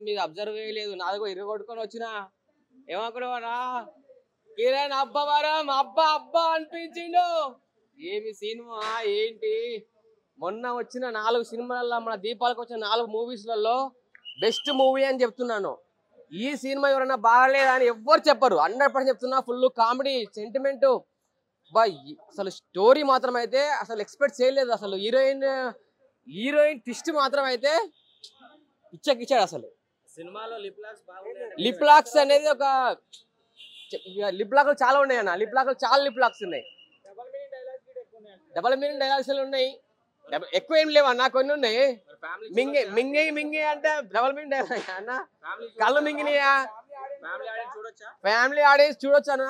మీరు అబ్జర్వ్ చేయలేదు, నాది ఇరగొట్టుకొని వచ్చిన ఏమనుకున్నావా కిరణ్ అబ్బవరం అబ్బా అబ్బా అనిపించిండు. ఏమి సినిమా ఏంటి, మొన్న వచ్చిన 4 సినిమాలలో మన దీపాలకు వచ్చిన 4 మూవీస్లలో బెస్ట్ మూవీ అని చెప్తున్నాను. ఈ సినిమా ఎవరైనా బాగలేదని ఎవ్వరు చెప్పరు, 100% చెప్తున్నా. ఫుల్ కామెడీ సెంటిమెంట్, అసలు స్టోరీ మాత్రం అయితే అసలు ఎక్స్పెక్ట్ చేయలేదు. అసలు హీరోయిన్ ట్విస్ట్ మాత్రం అయితే ఇచ్చాడు. అసలు సినిమాలో లిప్ లాక్స్ అనేది ఒక లిప్ లాక్లు చాలా ఉన్నాయి అన్న, చాలా లిప్ లాక్స్ ఉన్నాయి, డబల్ మీనింగ్ డైలాగ్స్ ఉన్నాయి. ఎక్కువ ఏం లేవు అన్న, కొన్ని ఉన్నాయి. మింగి అంటే డబల్ మీనింగ్ డైలాగ్ అన్న, కళ్ళు మింగినాయా, ఫ్యామిలీ ఆడియన్స్ చూడొచ్చు అన్న.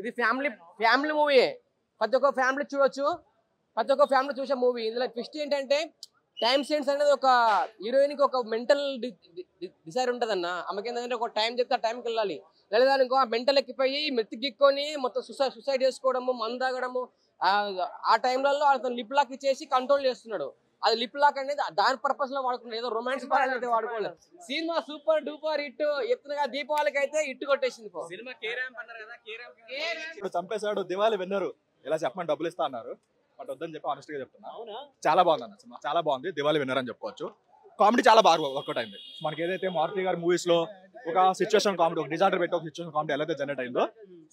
ఇది ఫ్యామిలీ మూవీ, ప్రతి ఒక్క ఫ్యామిలీ చూడొచ్చు, ప్రతి ఒక్క ఫ్యామిలీ చూసే మూవీ. ఇందులో ట్విస్ట్ ఏంటంటే టైం సెన్స్ అనేది ఒక హీరోయిన్ కి ఒక మెంటల్ డిసైర్ ఉంటుంది అన్న. ఆమెకి ఏంటంటే ఒక టైం చెప్తే ఆ టైంకి వెళ్ళాలి, లేదా ఇంకో మెంటల్ ఎక్కిపోయి మెత్తికిక్కొని మొత్తం సూసైడ్ చేసుకోవడము, మందు తాగడము. ఆ టైంలలో అతను లిప్ లాక్ ఇచ్చేసి కంట్రోల్ చేస్తున్నాడు. అది లిప్ లాక్ అనేది దాని పర్పస్ లో వాడుకున్నాడు, ఏదో రొమాన్స్ పరంగా అయితే వాడుకోలేదు. సినిమా సూపర్ డూపర్ హిట్ చెప్తున్నా, దీపావళికి అయితే హిట్ కొట్టేసింది. చంపేశాడు, దివాళి విన్నరు, ఇలా చెప్పమని డబ్బులు ఇస్తా అన్నారు, బట్ వద్దని చెప్పి ఆనెస్ట్ గా చెప్తున్నా. చాలా బాగుంది అన్న సినిమా, చాలా బాగుంది. దివాళి విన్నర్ అని చెప్పుకోవచ్చు. కామెడీ చాలా బాగా వర్కౌట్ అయింది. మనకి ఏదైతే మారుతి గారి మూవీస్ లో ఒక సిచ్యువేషన్ కామెడీ, ఒక డిజార్డర్ పెట్టి ఒక సిచ్యువేషన్ కామెడీ ఎలా జనరేట్ అయిందో,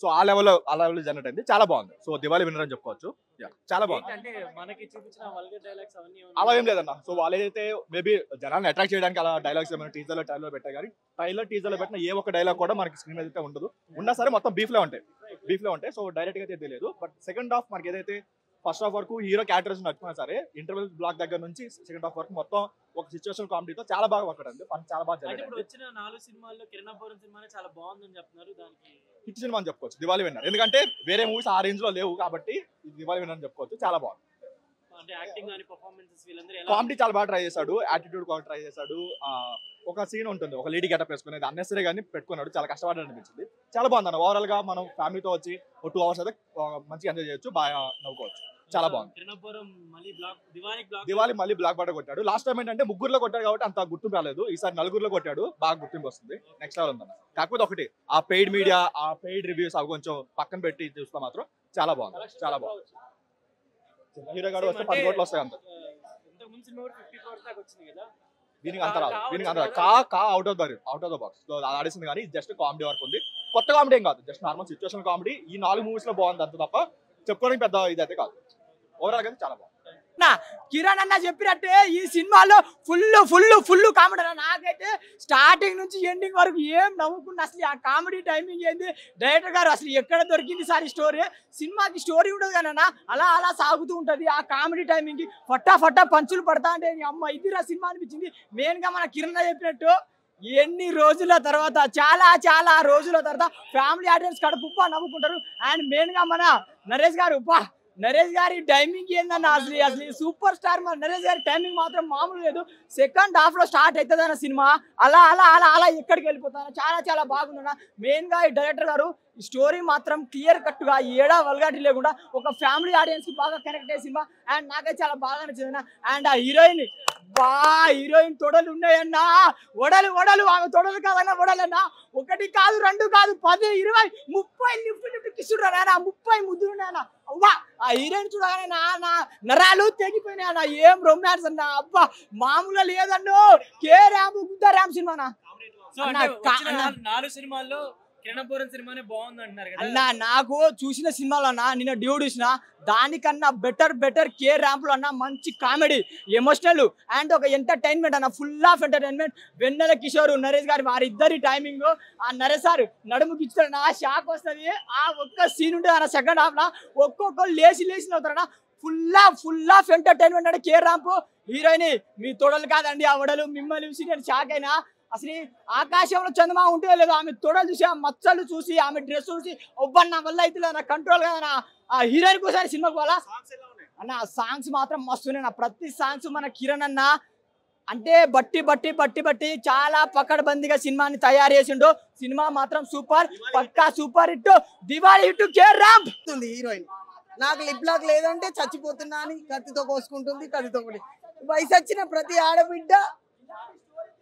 సో ఆ లెవెల్ జనరేట్ అయింది. చాలా బాగుంది. సో దివాళి విన్నర్ అని చెప్పుకోవచ్చు. చాలా బాగుంది. అలా ఏం లేదన్న. సో వాళ్ళు ఏదైతే మేబీ జనాన్ని అట్రాక్ట్ చేయడానికి అలా డైలాగ్స్ ఏమైనా టీజర్ లో ట్రైలర్ పెట్టారు, కానీ ట్రైలర్ లో పెట్టిన ఏ ఒక్క డైలాగ్ కూడా మనకి స్క్రీన్ అయితే ఉండదు. ఉన్నా సరే మొత్తం బీఫ్ లో ఉంటాయి. సో డైరెక్ట్ గా అయితే తెలియదు. బట్ సెకండ్ హాఫ్ మనకి ఏదైతే ఫస్ట్ హాఫ్ వరకు హీరో క్యారెక్టర్స్ నచ్చుకున్నా సరే, ఇంటర్వెల్ బ్లాక్ దగ్గర నుంచి సెకండ్ హాఫ్ వరకు మొత్తం ఒక సిచ్యువేషన్ కామెడీతో చాలా బాగా వర్క్ అండి. చాలా బాగా జరిగింది. వచ్చిన 4 సినిమాల్లో కిరణ్ అబ్బవరం సినిమానే చాలా బాగుందని చెప్తున్నారు, దానికి హిట్ సినిమా అని చెప్పుకోవచ్చు దివాళి విన్నర్. ఎందుకంటే వేరే మూవీస్ ఆ రేంజ్ లో లేవు కాబట్టి దివాళి విన్నర్ అని చెప్పుకోవచ్చు. చాలా బాగుంది. అంటే యాక్టింగ్ అని పర్ఫార్మెన్సెస్ వీళ్ళందరూ కామెడీ చాలా బాగా ట్రై చేశాడు, యాటిట్యూడ్ కూడా ట్రై చేశాడు. ఒక సీన్ ఉంటుంది, ఒక లేడీ గెటప్ వేసుకునేది అన్నెసరీ గానీ పెట్టుకున్నాడు, చాలా కష్టపడి అనిపించింది. చాలా బాగుంది అన్న. ఓవరాల్ గా మనం ఫ్యామిలీతో వచ్చి ఒక 2 hours అయితే మంచిగా ఎంజాయ్ చేయొచ్చు, బాగా నవ్వుకోవచ్చు. చాలా బాగుంది. దివాళి మళ్ళీ బ్లాక్ బస్టర్ కొట్టాడు. లాస్ట్ టైం ఏంటంటే ముగ్గురులో కొట్టాడు కాబట్టి అంత గుర్తింపు రాలేదు, ఈసారి 4గురిలో కొట్టాడు, బాగా గుర్తింపు వస్తుంది. నెక్స్ట్ లెవెల్ ఉందన్న. కాకపోతే ఒకటి, ఆ పెయిడ్ మీడియా, ఆ పెయిడ్ రివ్యూస్ అవి కొంచెం పక్కన పెట్టి చూస్తే మాత్రం చాలా బాగుంది. చాలా బాగుంది. హీరో గారు వస్తే 10 కోట్లు వస్తాయి అంత. దీనికి అంత రాదు, అవుట్ ఆఫ్ ద బాక్స్ ఆడేసింది. కానీ జస్ట్ కామెడీ వర్క్ ఉంది, కొత్త కామెడీ ఏం కాదు, జస్ట్ నార్మల్ సిచ్యువేషన్ కామెడీ. ఈ 4 మూవీస్ లో బాగుంది అంత తప్ప చెప్పుకోవడానికి పెద్ద ఇదైతే కాదు. ఓవరాల్ గా చాలా బాగుంది. కిరణ్ అన్న చెప్పినట్టే ఈ సినిమాలో ఫుల్ కామెడీ. నాకైతే స్టార్టింగ్ నుంచి ఎండింగ్ వరకు ఏం నవ్వుకున్నా. అసలు ఆ కామెడీ టైమింగ్ ఏంది, డైరెక్టర్ గారు అసలు ఎక్కడ దొరికింది సార్ ఈ స్టోరీ. సినిమాకి స్టోరీ ఉండదు కానీ అలా సాగుతూ ఉంటది. ఆ కామెడీ టైమింగ్ కి ఫట్టా పంచులు పడతా అంటే అమ్మ ఇదిరా సినిమా అనిపించింది. మెయిన్ గా మన కిరణ్ చెప్పినట్టు ఎన్ని రోజుల తర్వాత, చాలా రోజుల తర్వాత ఫ్యామిలీ ఆడియన్స్ కడుపుప్ప నవ్వుకుంటారు. అండ్ మెయిన్ గా మన నరేష్ గారి టైమింగ్ ఏందన్న, అసలు సూపర్ స్టార్. మన నరేష్ గారి టైమింగ్ మాత్రం మామూలు లేదు. సెకండ్ హాఫ్ లో స్టార్ట్ అవుతుంది అన్న సినిమా, అలా ఎక్కడికి వెళ్ళిపోతాను. చాలా బాగుందన్న. మెయిన్ గా ఈ డైరెక్టర్ గారు ఈ స్టోరీ మాత్రం క్లియర్ కట్ గా ఏడా వల్గాటి లేకుండా ఒక ఫ్యామిలీ ఆడియన్స్ కి బాగా కనెక్ట్ అయ్యే సినిమా. అండ్ నాకైతే చాలా బాగా నచ్చింది. అండ్ ఆ హీరోయిన్ తొడలు ఉన్నాయన్నా, వడలు ఆమె తొడలు కాదన్నా, వడలన్నా. 1 కాదు 2 కాదు 10 20 30 లిఫ్ట్ కిసుడున్నా, 30 ముద్దులు ఉన్నాయన్నా. అవ్వా ఆ హీరోయిన్ చూడగానే నా నరాలు తెగిపోయినాయి అన్న. ఏం రొమాన్స్ అన్న, అబ్బా మామూలుగా లేదన్ను. కే ర్యామ్ గుద్దా ర్యామ్ సినిమానా. 4 సినిమాల్లో కిరణ్ అబ్బవరం సినిమానే బాగుంది అంటున్నారు కదా అన్న. నాకు చూసిన సినిమాలో అన్న, నిన్న డ్యూడ్ చూసిన దానికన్నా బెటర్ కే ర్యాంప్ లో అన్న. మంచి కామెడీ, ఎమోషనల్ అండ్ ఒక ఎంటర్టైన్మెంట్ అన్న, ఫుల్ ఆఫ్ ఎంటర్టైన్మెంట్. వెన్నెల కిషోర్, నరేష్ గారి వారిద్దరి టైమింగ్. ఆ నరేష్ సార్ నడుముకి ఇచ్చాడు నా షాక్ వస్తుంది. ఆ ఒక్క సీన్ ఉంటుంది అన్న సెకండ్ హాఫ్ లో, ఒక్కొక్కరు లేచి అవుతారన్న. ఫుల్ ఆఫ్ ఎంటర్టైన్మెంట్ అంటే కే ర్యాంప్. హీరోయిన్ మీ తొడలు కాదండి ఆ వడలు, మిమ్మల్ని చూసి నేను షాక్ అయినా. అసలు ఆకాశంలో చందమా ఉంటే లేదు, ఆమె తొడలు చూసి, ఆ మచ్చలు చూసి, ఆమె డ్రెస్ చూసి ఒబ్బన్న వల్ల అయితే నా కంట్రోల్ కదా. ఆ హీరోయిన్ కోసం సినిమాకి పోవాలా అన్న. సాంగ్స్ మాత్రం మస్తున్నాయి. ప్రతి సాంగ్స్ మన కిరణ్ అన్న అంటే బట్టి చాలా పకడ్బందీగా సినిమాని తయారు చేసిండు. సినిమా మాత్రం సూపర్, పక్కా super hit, Diwali hit. K ramp heroine నాకు లిప్ లాక్ లేదంటే చచ్చిపోతున్నా అని కత్తితో కోసుకుంటుంది, కత్తితో వయసు వచ్చిన ప్రతి ఆడబిడ్డ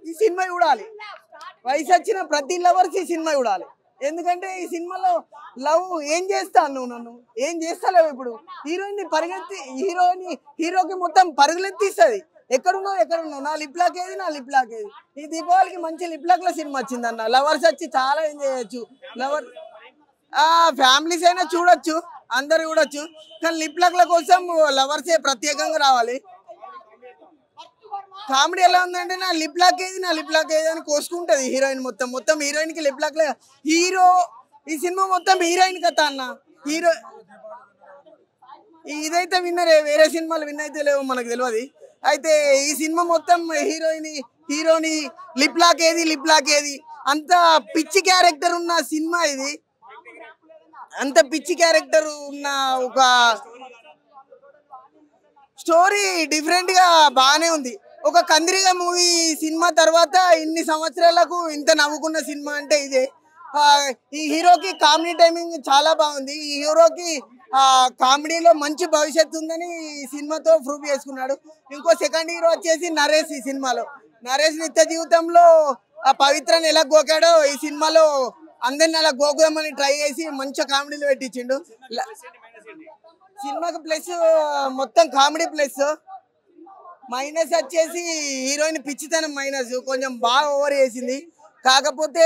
ఈ సినిమా చూడాలి. వయసు వచ్చిన ప్రతి లవర్స్ ఈ సినిమా చూడాలి. ఎందుకంటే ఈ సినిమాలో లవ్ ఏం చేస్తాను నువ్వు, నన్ను ఏం చేస్తలేవు. ఇప్పుడు హీరోకి మొత్తం పరుగులెత్తిస్తుంది. ఎక్కడున్నావు, నా లిప్ లాక్ ఏది. ఈ దీపావళికి మంచి లిప్ లాక్ లో సినిమా వచ్చింది అన్న. లవర్స్ వచ్చి చాలా ఎంజాయ్ చేయొచ్చు. ఫ్యామిలీస్ అయినా చూడొచ్చు, అందరు చూడొచ్చు. కానీ లిప్ లాక్ ల కోసం లవర్సే ప్రత్యేకంగా రావాలి. కామెడీ ఎలా ఉందంటే నా లిప్ లాక్ ఏది అని కోసుకుంటది హీరోయిన్. మొత్తం హీరోయిన్ కి లిప్ లాక్ హీరో. ఈ సినిమా మొత్తం హీరోయిన్ కథ అన్న. హీరో ఇదైతే విన్నరే, వేరే సినిమాలు విన్ అయితే లేవు మనకు తెలియదు. అయితే ఈ సినిమా మొత్తం హీరోని లిప్ లాక్ ఏది అంత పిచ్చి క్యారెక్టర్ ఉన్న సినిమా ఇది. అంత పిచ్చి క్యారెక్టర్ ఉన్న ఒక స్టోరీ డిఫరెంట్ గా బాగానే ఉంది. ఒక కందిరిగా మూవీ సినిమా తర్వాత ఇన్ని సంవత్సరాలకు ఇంత నవ్వుకున్న సినిమా అంటే ఇదే. ఈ హీరోకి కామెడీ టైమింగ్ చాలా బాగుంది. ఈ హీరోకి కామెడీలో మంచి భవిష్యత్తు ఉందని ఈ సినిమాతో ప్రూవ్ చేసుకున్నాడు. ఇంకో సెకండ్ హీరో వచ్చేసి నరేష్. ఈ సినిమాలో నరేష్ నిత్య జీవితంలో ఆ పవిత్రని ఎలా గోకాడో ఈ సినిమాలో అందరిని అలా గోకుదామని ట్రై చేసి మంచిగా కామెడీలు పెట్టించిండు. సినిమాకి ప్లస్ మొత్తం కామెడీ ప్లస్. మైనస్ వచ్చేసి హీరోయిన్ పిచ్చితనం మైనస్. కొంచెం బాగా ఓవర్ చేసింది. కాకపోతే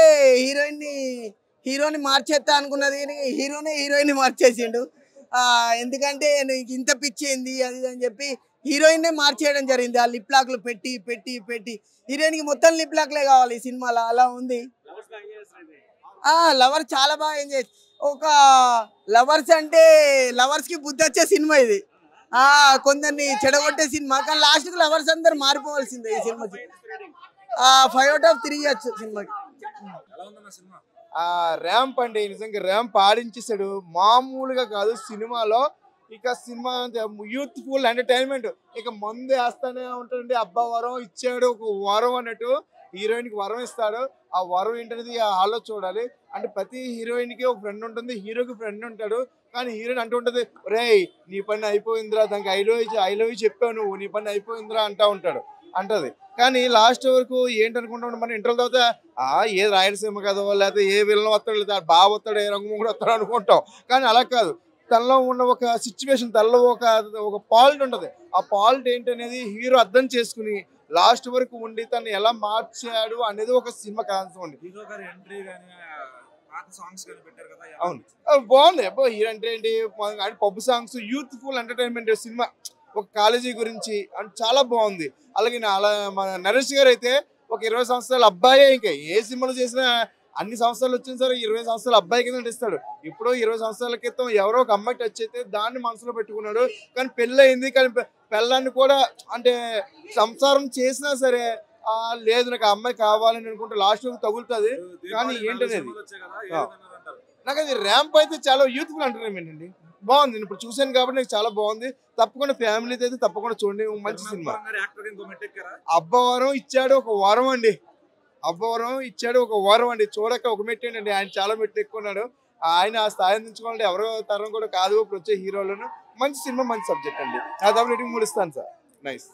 హీరోని మార్చేస్తా అనుకున్నది కానీ హీరోయిన్ మార్చేసిండు. ఎందుకంటే నీకు ఇంత పిచ్చి ఏంది అది అని చెప్పి హీరోయిన్ మార్చేయడం జరిగింది. ఆ లిప్ లాక్లు పెట్టి హీరోయిన్కి మొత్తం లిప్ లాక్లే కావాలి ఈ సినిమాలో. అలా ఉంది. లవర్ చాలా బాగా ఎంజాయ్. ఒక లవర్స్ అంటే లవర్స్ కి బుద్ధి వచ్చే సినిమా ఇది. కొందరిని చెడగొట్టే సినిమా. కానీ లాస్ట్ కి లవర్స్ అందరు మారిపోవాల్సిందే ఈ సినిమాకి. 5/3 ఇవ్వచ్చు సినిమాకి. ర్యాంప్ అండి, నిజంగా ర్యాంప్ ఆడించేసాడు. మామూలుగా కాదు సినిమాలో. ఇక సినిమా యూత్ఫుల్ ఎంటర్టైన్మెంట్. ఇక మందు వేస్తానే ఉంటుంది. అబ్బా వరం ఇచ్చాడు, ఒక వరం అన్నట్టు హీరోయిన్కి వరం ఇస్తాడు. ఆ వరం ఏంటనేది హాల్లో చూడాలి. అంటే ప్రతి హీరోయిన్కి ఒక ఫ్రెండ్ ఉంటుంది, హీరోకి ఫ్రెండ్ ఉంటాడు. కానీ హీరోయిన్ అంటూ ఉంటుంది, రేయ్ నీ పని అయిపోయిందిరా, దానికి ఐ లవ్ యూ చెప్పావు నువ్వు, నీ పని అయిపోయిందిరా అంటది. కానీ లాస్ట్ వరకు ఏంటనుకుంటాం మనం ఇంటర్వ్యూ తర్వాత ఏ రాయలసీమ కదో లేకపోతే ఏ విలన్ వస్తాడు లేదా బాగా వస్తాడు, ఏ రంగు కూడా వస్తాడు అనుకుంటాం. కానీ అలా కాదు. తనలో ఉన్న ఒక సిచ్యువేషన్, తనలో ఒక పాలిట్ ఉంటుంది. ఆ పాలిట్ ఏంటనేది హీరో అర్థం చేసుకుని లాస్ట్ వరకు ఉండి తను ఎలా మార్చాడు అనేది ఒక సినిమా కాన్సెప్ట్ ఉంది. అవును, బాగుంది. హీరో అంటే ఏంటి, pub songs, youthful entertainment cinema. ఒక కాలేజీ గురించి అంటే చాలా బాగుంది. అలాగే మన నరేష్ గారు అయితే ఒక 20 సంవత్సరాల అబ్బాయే. ఇంకా ఏ సినిమాలు చేసినా అన్ని సంవత్సరాలు వచ్చిన సరే 20 సంవత్సరాల అబ్బాయి కింద నటిస్తాడు. ఇప్పుడు 20 సంవత్సరాల క్రితం ఎవరో ఒక అమ్మాయి టచ్ అయితే దాన్ని మనసులో పెట్టుకున్నాడు. కానీ పెళ్ళి అయింది. కానీ పెళ్ళాన్ని కూడా అంటే సంసారం చేసినా సరే లేదు నాకు ఆ అమ్మాయి కావాలని అనుకుంటే లాస్ట్ వరకు తగులుతుంది. కానీ ఏంటనేది నాకు అది ర్యాంప్ అయితే చాలా యూత్ఫుల్ ఎంటర్టైన్మెంట్ అండి. బాగుంది. నేను ఇప్పుడు చూశాను కాబట్టి నాకు చాలా బాగుంది. తప్పకుండా ఫ్యామిలీతో అయితే తప్పకుండా చూడండి. మంచి సినిమా. అబ్బవరం ఇచ్చాడు ఒక వరం అండి. చూడక ఒక మెట్టు అండి. ఆయన చాలా మెట్లు ఎక్కున్నాడు. ఆయన ఆ స్థాయి అందించుకోవాలంటే ఎవరో తరం కూడా కాదు. ఇప్పుడు వచ్చే హీరోలను మంచి సినిమా, మంచి సబ్జెక్ట్ అండి. ఆ 3 ఇస్తాను సార్. నైస్.